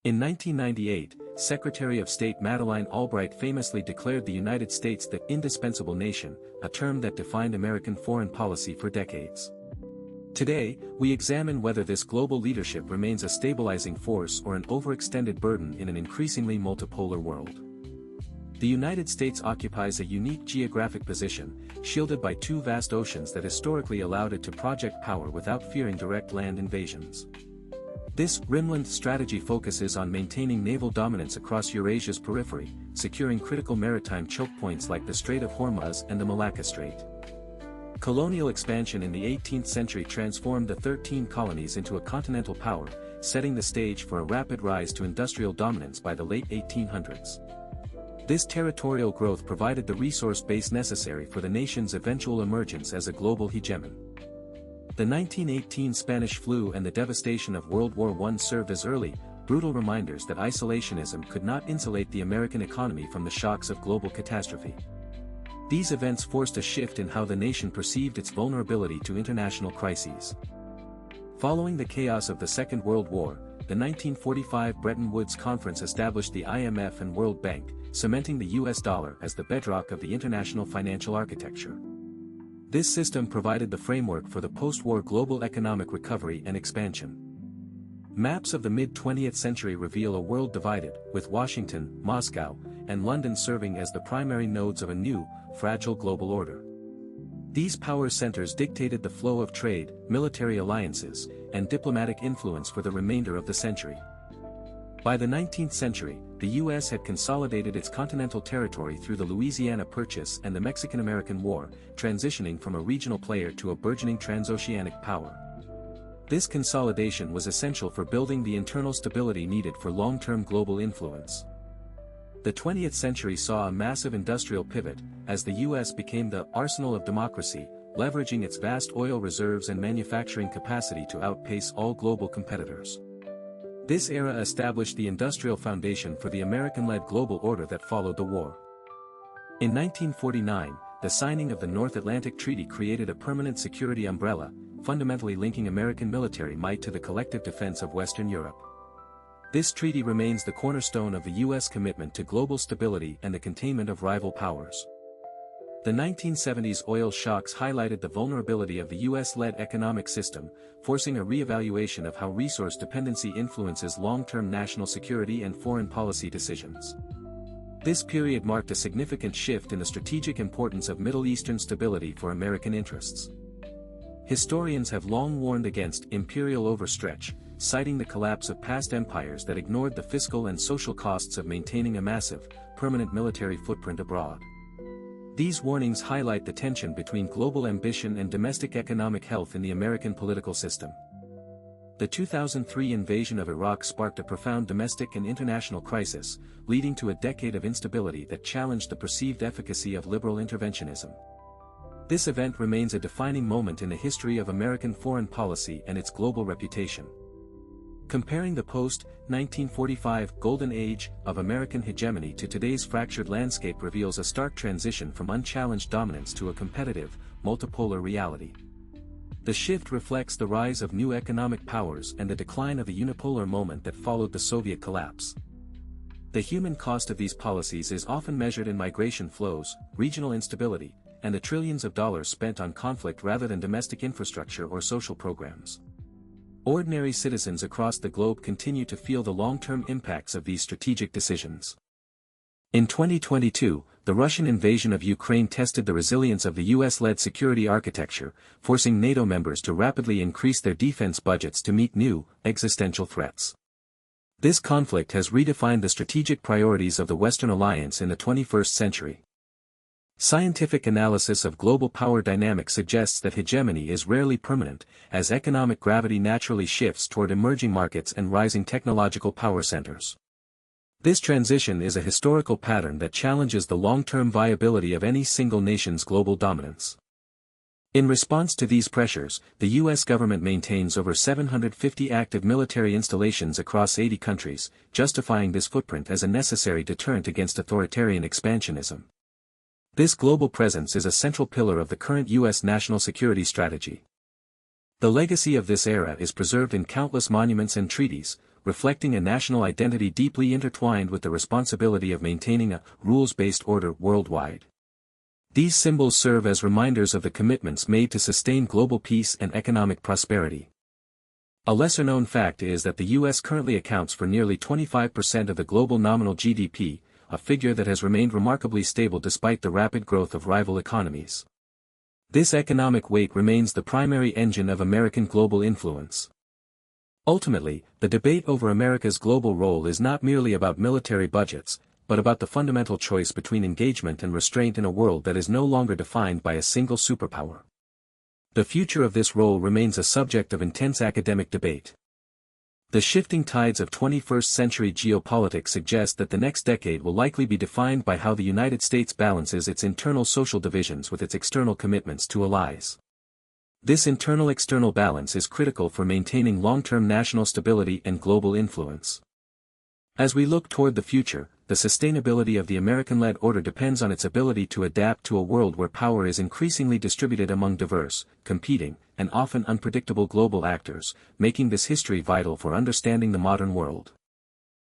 In 1998, Secretary of State Madeleine Albright famously declared the United States the indispensable nation, a term that defined American foreign policy for decades. Today, we examine whether this global leadership remains a stabilizing force or an overextended burden in an increasingly multipolar world. The United States occupies a unique geographic position, shielded by two vast oceans that historically allowed it to project power without fearing direct land invasions. This rimland strategy focuses on maintaining naval dominance across Eurasia's periphery, securing critical maritime choke points like the Strait of Hormuz and the Malacca Strait. Colonial expansion in the 18th century transformed the 13 colonies into a continental power, setting the stage for a rapid rise to industrial dominance by the late 1800s. This territorial growth provided the resource base necessary for the nation's eventual emergence as a global hegemon. The 1918 Spanish flu and the devastation of World War I served as early, brutal reminders that isolationism could not insulate the American economy from the shocks of global catastrophe. These events forced a shift in how the nation perceived its vulnerability to international crises. Following the chaos of the Second World War, the 1945 Bretton Woods Conference established the IMF and World Bank, cementing the US dollar as the bedrock of the international financial architecture. This system provided the framework for the post-war global economic recovery and expansion. Maps of the mid-20th century reveal a world divided, with Washington, Moscow, and London serving as the primary nodes of a new, fragile global order. These power centers dictated the flow of trade, military alliances, and diplomatic influence for the remainder of the century. By the 19th century, the U.S. had consolidated its continental territory through the Louisiana Purchase and the Mexican-American War, transitioning from a regional player to a burgeoning transoceanic power. This consolidation was essential for building the internal stability needed for long-term global influence. The 20th century saw a massive industrial pivot, as the U.S. became the arsenal of democracy, leveraging its vast oil reserves and manufacturing capacity to outpace all global competitors. This era established the industrial foundation for the American-led global order that followed the war. In 1949, the signing of the North Atlantic Treaty created a permanent security umbrella, fundamentally linking American military might to the collective defense of Western Europe. This treaty remains the cornerstone of the U.S. commitment to global stability and the containment of rival powers. The 1970s oil shocks highlighted the vulnerability of the U.S.-led economic system, forcing a re-evaluation of how resource dependency influences long-term national security and foreign policy decisions. This period marked a significant shift in the strategic importance of Middle Eastern stability for American interests. Historians have long warned against imperial overstretch, citing the collapse of past empires that ignored the fiscal and social costs of maintaining a massive, permanent military footprint abroad. These warnings highlight the tension between global ambition and domestic economic health in the American political system. The 2003 invasion of Iraq sparked a profound domestic and international crisis, leading to a decade of instability that challenged the perceived efficacy of liberal interventionism. This event remains a defining moment in the history of American foreign policy and its global reputation. Comparing the post-1945 golden age of American hegemony to today's fractured landscape reveals a stark transition from unchallenged dominance to a competitive, multipolar reality. The shift reflects the rise of new economic powers and the decline of the unipolar moment that followed the Soviet collapse. The human cost of these policies is often measured in migration flows, regional instability, and the trillions of dollars spent on conflict rather than domestic infrastructure or social programs. Ordinary citizens across the globe continue to feel the long-term impacts of these strategic decisions. In 2022, the Russian invasion of Ukraine tested the resilience of the US-led security architecture, forcing NATO members to rapidly increase their defense budgets to meet new, existential threats. This conflict has redefined the strategic priorities of the Western alliance in the 21st century. Scientific analysis of global power dynamics suggests that hegemony is rarely permanent, as economic gravity naturally shifts toward emerging markets and rising technological power centers. This transition is a historical pattern that challenges the long-term viability of any single nation's global dominance. In response to these pressures, the U.S. government maintains over 750 active military installations across 80 countries, justifying this footprint as a necessary deterrent against authoritarian expansionism. This global presence is a central pillar of the current U.S. national security strategy. The legacy of this era is preserved in countless monuments and treaties, reflecting a national identity deeply intertwined with the responsibility of maintaining a rules-based order worldwide. These symbols serve as reminders of the commitments made to sustain global peace and economic prosperity. A lesser-known fact is that the U.S. currently accounts for nearly 25% of the global nominal GDP, a figure that has remained remarkably stable despite the rapid growth of rival economies. This economic weight remains the primary engine of American global influence. Ultimately, the debate over America's global role is not merely about military budgets, but about the fundamental choice between engagement and restraint in a world that is no longer defined by a single superpower. The future of this role remains a subject of intense academic debate. The shifting tides of 21st-century geopolitics suggest that the next decade will likely be defined by how the United States balances its internal social divisions with its external commitments to allies. This internal-external balance is critical for maintaining long-term national stability and global influence. As we look toward the future, the sustainability of the American-led order depends on its ability to adapt to a world where power is increasingly distributed among diverse, competing, and often unpredictable global actors, making this history vital for understanding the modern world.